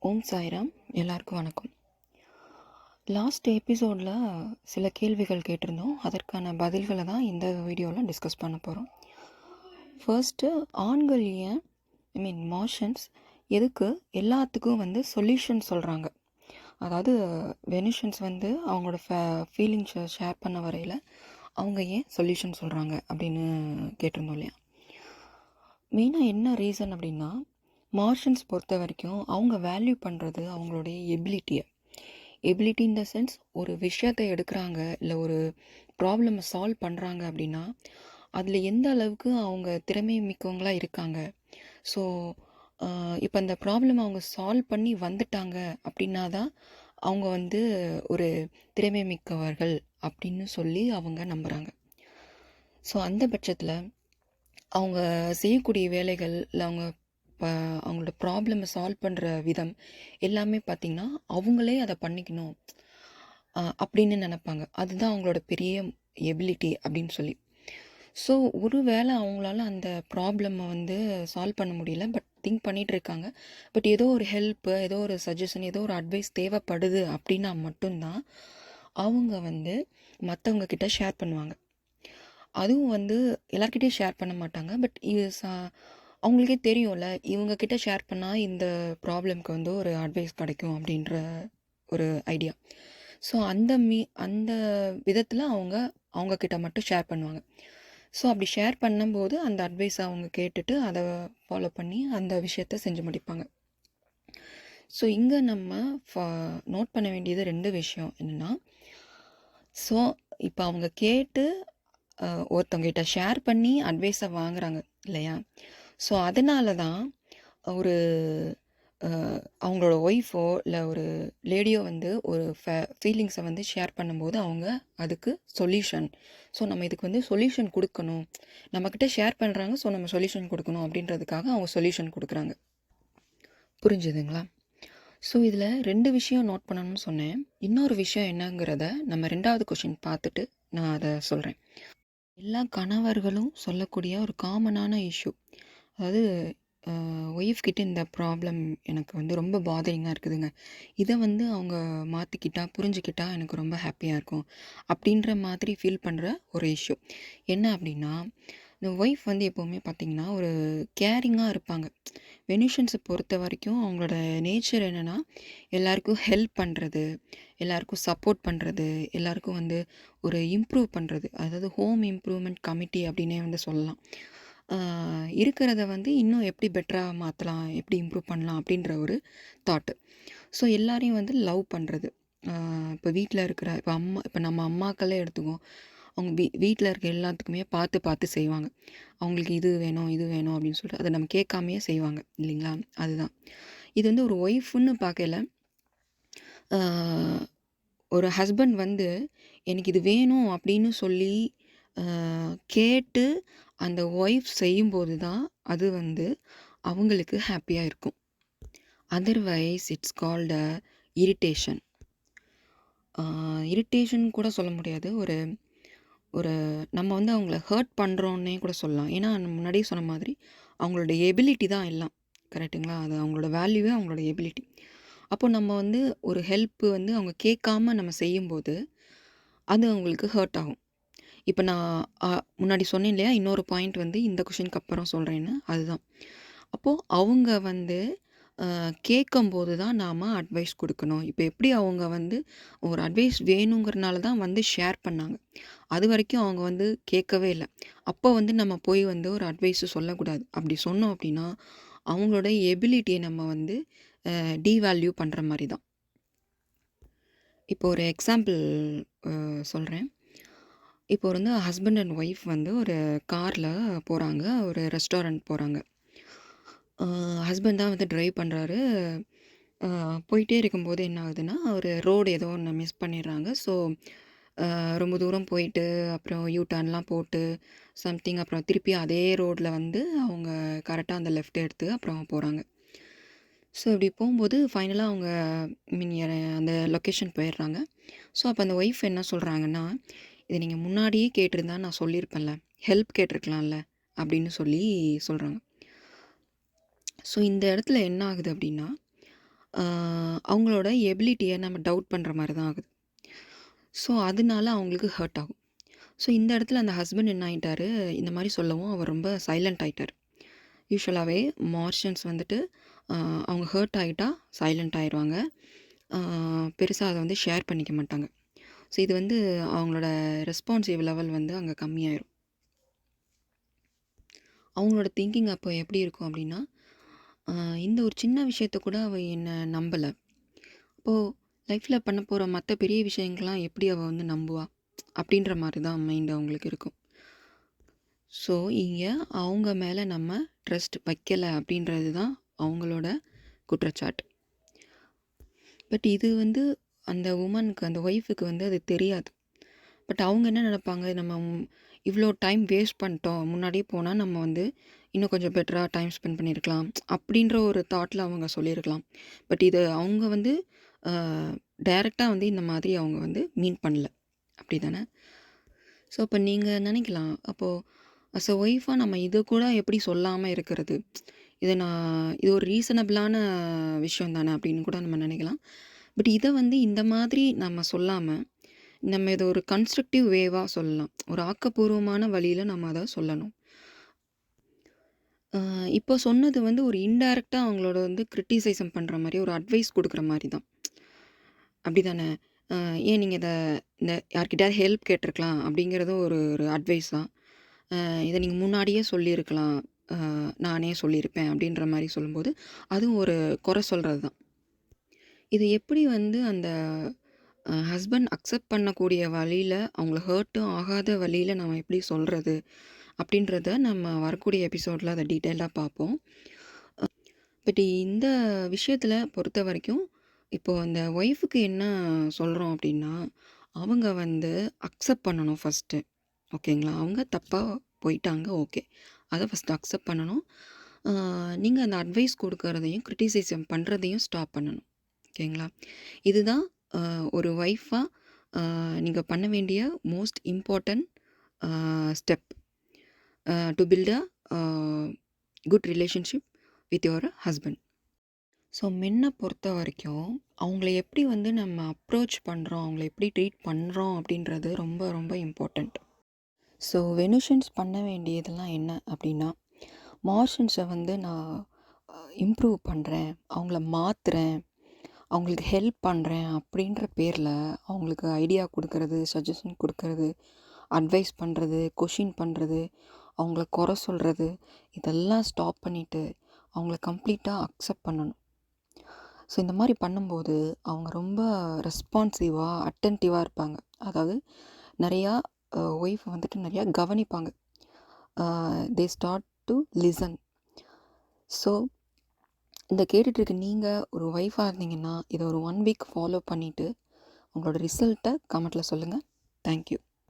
ஓம் சாய்ராம். எல்லாருக்கும் வணக்கம். லாஸ்ட் எபிசோடில் சில கேள்விகள் கேட்டிருந்தோம். அதற்கான பதில்களை தான் இந்த வீடியோவில் டிஸ்கஸ் பண்ண போகிறோம். ஃபர்ஸ்ட்டு, ஆண்கள் ஏன் மோஷன்ஸ் எதுக்கு எல்லாத்துக்கும் சொல்யூஷன் சொல்கிறாங்க? அதாவது வெனிஷன்ஸ் அவங்களோட ஃபீலிங்ஸை ஷேர் பண்ண வரையில் அவங்க ஏன் சொல்யூஷன் சொல்கிறாங்க அப்படின்னு கேட்டிருந்தோம் இல்லையா? மெயினாக என்ன ரீசன் அப்படின்னா, மார்ஷன்ஸ் பொறுத்த வரைக்கும் அவங்க வேல்யூ பண்ணுறது அவங்களுடைய எபிலிட்டி இன் த சென்ஸ், ஒரு விஷயத்தை எடுக்கிறாங்க இல்லை ஒரு ப்ராப்ளமை சால்வ் பண்ணுறாங்க அப்படின்னா அதில் எந்த அளவுக்கு அவங்க திறமை மிக்கவங்களாக இருக்காங்க. ஸோ இப்போ அந்த ப்ராப்ளம் அவங்க சால்வ் பண்ணி வந்துட்டாங்க அப்படின்னா தான் அவங்க ஒரு திறமை மிக்கவர்கள் அப்படின்னு சொல்லி அவங்க நம்புகிறாங்க. ஸோ அந்த பட்சத்தில் அவங்க செய்யக்கூடிய வேலைகள் இல்லை அவங்களோட ப்ராப்ளமை சால்வ் பண்ணுற விதம் எல்லாமே பார்த்திங்கன்னா அவங்களே அதை பண்ணிக்கணும் அப்படின்னு நினைப்பாங்க. அதுதான் அவங்களோட பெரிய எபிலிட்டி அப்படின்னு சொல்லி. ஸோ ஒரு வேளை அவங்களால அந்த ப்ராப்ளமை சால்வ் பண்ண முடியல, பட் திங்க் பண்ணிகிட்டு இருக்காங்க. பட் ஏதோ ஒரு ஹெல்ப்பு, ஏதோ ஒரு சஜஷன், ஏதோ ஒரு அட்வைஸ் தேவைப்படுது அப்படின்னா மட்டும்தான் அவங்க மற்றவங்க கிட்ட ஷேர் பண்ணுவாங்க. அதுவும் எல்லார்கிட்டையும் ஷேர் பண்ண மாட்டாங்க. பட் இது அவங்களுக்கே தெரியும்ல, இவங்கக்கிட்ட ஷேர் பண்ணால் இந்த ப்ராப்ளம்க்கு ஒரு அட்வைஸ் கிடைக்கும் அப்படின்ற ஒரு ஐடியா. ஸோ அந்த விதத்தில் அவங்கக்கிட்ட மட்டும் ஷேர் பண்ணுவாங்க. ஸோ அப்படி ஷேர் பண்ணும்போது அந்த அட்வைஸை அவங்க கேட்டுட்டு அதை ஃபாலோ பண்ணி அந்த விஷயத்த செஞ்சு முடிப்பாங்க. ஸோ இங்கே நம்ம நோட் பண்ண வேண்டியது 2 விஷயம் என்னென்னா, ஸோ இப்போ அவங்க கேட்டு ஒருத்தவங்ககிட்ட ஷேர் பண்ணி அட்வைஸை வாங்குறாங்க இல்லையா? ஸோ அதனால தான் ஒரு அவங்களோட ஒய்ஃபோ இல்லை ஒரு லேடியோ ஒரு ஃபீலிங்ஸை ஷேர் பண்ணும்போது அவங்க அதுக்கு சொல்யூஷன், ஸோ நம்ம இதுக்கு சொல்யூஷன் கொடுக்கணும், நம்மக்கிட்ட ஷேர் பண்ணுறாங்க, ஸோ நம்ம சொல்யூஷன் கொடுக்கணும் அப்படின்றதுக்காக அவங்க சொல்யூஷன் கொடுக்குறாங்க. புரிஞ்சுதுங்களா? ஸோ இதில் 2 விஷயம் நோட் பண்ணணும்னு சொன்னேன். இன்னொரு விஷயம் என்னங்கிறத நம்ம 2வது கொஷின் பார்த்துட்டு நான் அதை சொல்கிறேன். எல்லா கணவர்களும் சொல்லக்கூடிய ஒரு காமனான இஷ்யூ, அதாவது ஒய்ஃப் கிட்ட இந்த ப்ராப்ளம் எனக்கு ரொம்ப பாதரிங்காக இருக்குதுங்க, இதை அவங்க மாற்றிக்கிட்டா புரிஞ்சுக்கிட்டா எனக்கு ரொம்ப ஹாப்பியாக இருக்கும் அப்படின்ற மாதிரி ஃபீல் பண்ணுற ஒரு இஷ்யூ என்ன அப்படின்னா, இந்த ஒய்ஃப் எப்போவுமே பார்த்திங்கன்னா ஒரு கேரிங்காக இருப்பாங்க. வெனிஷன்ஸை பொறுத்த வரைக்கும் அவங்களோட நேச்சர் என்னென்னா, எல்லாருக்கும் ஹெல்ப் பண்ணுறது, எல்லாருக்கும் சப்போர்ட் பண்ணுறது, எல்லாருக்கும் ஒரு இம்ப்ரூவ் பண்ணுறது, அதாவது ஹோம் இம்ப்ரூவ்மெண்ட் கமிட்டி அப்படின்னே சொல்லலாம். இருக்கிறத இன்னும் எப்படி பெட்டராக மாற்றலாம், எப்படி இம்ப்ரூவ் பண்ணலாம் அப்படின்ற ஒரு தாட்டு. ஸோ எல்லாரையும் லவ் பண்ணுறது. இப்போ வீட்டில் இருக்கிற இப்போ நம்ம அம்மாக்களே எடுத்துக்குவோம். அவங்க வீட்டில் இருக்க எல்லாத்துக்குமே பார்த்து பார்த்து செய்வாங்க. அவங்களுக்கு இது வேணும் இது வேணும் அப்படின்னு சொல்லிட்டு அதை நம்ம கேட்காமையே செய்வாங்க இல்லைங்களா? அதுதான் இது ஒரு ஒய்ஃப்னு பார்க்கல. ஒரு ஹஸ்பண்ட் எனக்கு இது வேணும் அப்படின்னு சொல்லி கேட்டு அந்த ஒய்ஃப் செய்யும்போது தான் அது அவங்களுக்கு ஹாப்பியாக இருக்கும். Otherwise it's called irritation. Irritation கூட சொல்ல முடியாது, ஒரு ஒரு நம்ம அவங்கள ஹர்ட் பண்ணுறோன்னே கூட சொல்லலாம். ஏன்னா முன்னாடியே சொன்ன மாதிரி அவங்களோட எபிலிட்டி தான் எல்லாம், கரெக்டுங்களா? அது அவங்களோட வேல்யூவே அவங்களோட எபிலிட்டி. அப்போ நம்ம ஒரு ஹெல்ப்பு அவங்க கேட்காம நம்ம செய்யும்போது அது அவங்களுக்கு ஹர்ட் ஆகும். இப்போ நான் முன்னாடி சொன்னேன் இல்லையா, இன்னொரு பாயிண்ட் இந்த கொஷினுக்கு அப்புறம் சொல்கிறேன்னு, அதுதான். அப்போது அவங்க கேட்கும்போது தான் நாம் அட்வைஸ் கொடுக்கணும். இப்போ எப்படி அவங்க ஒரு அட்வைஸ் வேணுங்கிறனால தான் ஷேர் பண்ணாங்க. அது வரைக்கும் அவங்க கேட்கவே இல்லை. அப்போ நம்ம போய் ஒரு அட்வைஸு சொல்லக்கூடாது. அப்படி சொன்னோம் அப்படின்னா அவங்களோட எபிலிட்டியை நம்ம டீவேல்யூ பண்ணுற மாதிரி தான். இப்போ ஒரு எக்ஸாம்பிள் சொல்கிறேன். இப்போ ஹஸ்பண்ட் அண்ட் ஒய்ஃப் ஒரு காரில் போகிறாங்க, ஒரு ரெஸ்டாரண்ட் போகிறாங்க. ஹஸ்பண்ட் தான் ட்ரைவ் பண்ணுறாரு. போயிட்டே இருக்கும்போது என்ன ஆகுதுன்னா, ஒரு ரோடு ஏதோ ஒன்று மிஸ் பண்ணிடுறாங்க. ஸோ ரொம்ப தூரம் போயிட்டு அப்புறம் யூ டர்ன்லாம் போட்டு சம்திங் அப்புறம் திருப்பி அதே ரோட்டில் அவங்க கரெக்டாக அந்த லெஃப்ட் எடுத்து அப்புறம் போகிறாங்க. ஸோ இப்படி போகும்போது ஃபைனலாக அவங்க அந்த லொக்கேஷன் போயிடுறாங்க. ஸோ அப்போ அந்த ஒய்ஃப் என்ன சொல்கிறாங்கன்னா, இதை நீங்கள் முன்னாடியே கேட்டிருந்தா நான் சொல்லியிருப்பேன்ல, ஹெல்ப் கேட்டிருக்கலாம்ல அப்படின்னு சொல்கிறாங்க. ஸோ இந்த இடத்துல என்ன ஆகுது அப்படின்னா, அவங்களோட எபிலிட்டியை நம்ம டவுட் பண்ணுற மாதிரி தான் ஆகுது. ஸோ அதனால அவங்களுக்கு ஹர்ட் ஆகும். ஸோ இந்த இடத்துல அந்த ஹஸ்பண்ட் என்ன ஆகிட்டாரு, இந்த மாதிரி சொல்லவும் அவர் ரொம்ப சைலண்ட் ஆகிட்டார். யூஸ்வலாகவே மார்ஷன்ஸ் வந்துட்டு அவங்க ஹர்ட் ஆகிட்டா சைலண்ட் ஆயிடுவாங்க. பெருசாக அதை வந்து ஷேர் பண்ணிக்க மாட்டாங்க. ஸோ இது வந்து அவங்களோட ரெஸ்பான்சிவ் லெவல் வந்து அங்கே கம்மியாயிரும். அவங்களோட திங்கிங் அப்போ எப்படி இருக்கும் அப்படின்னா, இந்த ஒரு சின்ன விஷயத்த கூட அவள் என்னை நம்பலை, அப்போது லைஃப்பில் பண்ண போகிற மற்ற பெரிய விஷயங்கள்லாம் எப்படி அவள் வந்து நம்புவா அப்படின்ற மாதிரி தான் மைண்ட் அவங்களுக்கு இருக்கும். ஸோ இங்கே அவங்க மேலே நம்ம ட்ரஸ்ட் வைக்கலை அப்படின்றது தான் அவங்களோட குற்றச்சாட்டு. பட் இது வந்து அந்த உமனுக்கு, அந்த ஒய்ஃபுக்கு வந்து அது தெரியாது. பட் அவங்க என்ன நினைப்பாங்க, நம்ம இவ்வளோ டைம் வேஸ்ட் பண்ணிட்டோம், முன்னாடியே போனால் நம்ம வந்து இன்னும் கொஞ்சம் பெட்டராக டைம் ஸ்பெண்ட் பண்ணியிருக்கலாம் அப்படின்ற ஒரு தாட்டில் அவங்க சொல்லியிருக்கலாம். பட் இது அவங்க வந்து டைரெக்டாக வந்து இந்த மாதிரி அவங்க வந்து மீன் பண்ணல, அப்படி தானே? ஸோ அப்போ நீங்கள் நினைக்கலாம், அப்போது அஸ் அ ஒய்ஃபாக நம்ம இதை கூட எப்படி சொல்லாமல் இருக்கிறது, இது ஒரு ரீசனபிளான விஷயம் தானே அப்படின்னு கூட நம்ம நினைக்கலாம். பட் இதை வந்து இந்த மாதிரி நம்ம சொல்லாமல் நம்ம இதை ஒரு கன்ஸ்ட்ரக்டிவ் வேவாக சொல்லலாம், ஒரு ஆக்கப்பூர்வமான வழியில் நம்ம அதை சொல்லணும். இப்போ சொன்னது வந்து ஒரு இன்டைரக்டாக அவங்களோட வந்து கிரிட்டிசைசம் பண்ணுற மாதிரி, ஒரு அட்வைஸ் கொடுக்குற மாதிரி தான், அப்படி தானே? ஏன் நீங்கள் இந்த யார்கிட்டயாவது ஹெல்ப் கேட்டிருக்கலாம் அப்படிங்கிறதும் ஒரு ஒரு அட்வைஸ் தான். இதை நீங்கள் முன்னாடியே சொல்லியிருக்கலாம், நானே சொல்லியிருப்பேன் அப்படின்ற மாதிரி சொல்லும்போது அதுவும் ஒரு குறை சொல்கிறது தான். இது எப்படி வந்து அந்த ஹஸ்பண்ட் அக்செப்ட் பண்ணக்கூடிய வழியில், அவங்கள ஹர்ட்டும் ஆகாத வழியில் நம்ம எப்படி சொல்கிறது அப்படின்றத நம்ம வரக்கூடிய எபிசோடில் அதை டீட்டெயிலாக பார்ப்போம். பட் இந்த விஷயத்தில் பொறுத்த வரைக்கும் இப்போது அந்த ஒய்ஃபுக்கு என்ன சொல்கிறோம் அப்படின்னா, அவங்க வந்து அக்செப்ட் பண்ணணும் ஃபஸ்ட்டு. ஓகேங்களா? அவங்க தப்பாக போயிட்டாங்க, ஓகே, அதை ஃபஸ்ட்டு அக்செப்ட் பண்ணணும். நீங்கள் அந்த அட்வைஸ் கொடுக்கறதையும் கிரிட்டிசைசம் பண்ணுறதையும் ஸ்டாப் பண்ணணும். ஓகேங்களா? இதுதான் ஒரு ஒய்ஃபாக நீங்கள் பண்ண வேண்டிய most important step to build a good relationship with your husband. So மென்னை பொறுத்த வரைக்கும் அவங்கள எப்படி வந்து நம்ம அப்ரோச் பண்ணுறோம், அவங்கள எப்படி ட்ரீட் பண்ணுறோம் அப்படின்றது ரொம்ப ரொம்ப இம்பார்ட்டண்ட். ஸோ வெனுஷன்ஸ் பண்ண வேண்டியதெல்லாம் என்ன அப்படின்னா, மார்ஷன்ஸை வந்து நான் இம்ப்ரூவ் பண்ணுறேன், அவங்கள மாற்றுறேன், அவங்களுக்கு ஹெல்ப் பண்ணுறேன் அப்படின்ற பேரில் அவங்களுக்கு ஐடியா கொடுக்கறது, சஜஷன் கொடுக்கறது, அட்வைஸ் பண்ணுறது, கொஷின் பண்ணுறது, அவங்கள குறை சொல்கிறது, இதெல்லாம் ஸ்டாப் பண்ணிவிட்டு அவங்கள கம்ப்ளீட்டாக அக்செப்ட் பண்ணணும். ஸோ இந்த மாதிரி பண்ணும்போது அவங்க ரொம்ப ரெஸ்பான்சிவாக அட்டென்டிவாக இருப்பாங்க. அதாவது நிறையா ஒய்ஃப் வந்துட்டு நிறையா கவனிப்பாங்க. They start to listen. So இந்த கேட்டுட்ருக்க நீங்கள் ஒரு ஒய்ஃபாக இருந்தீங்கன்னா இதை ஒரு 1 வீக் ஃபாலோ பண்ணிவிட்டு உங்களோட ரிசல்ட்டை கமெண்ட்டில் சொல்லுங்கள். தேங்க்யூ.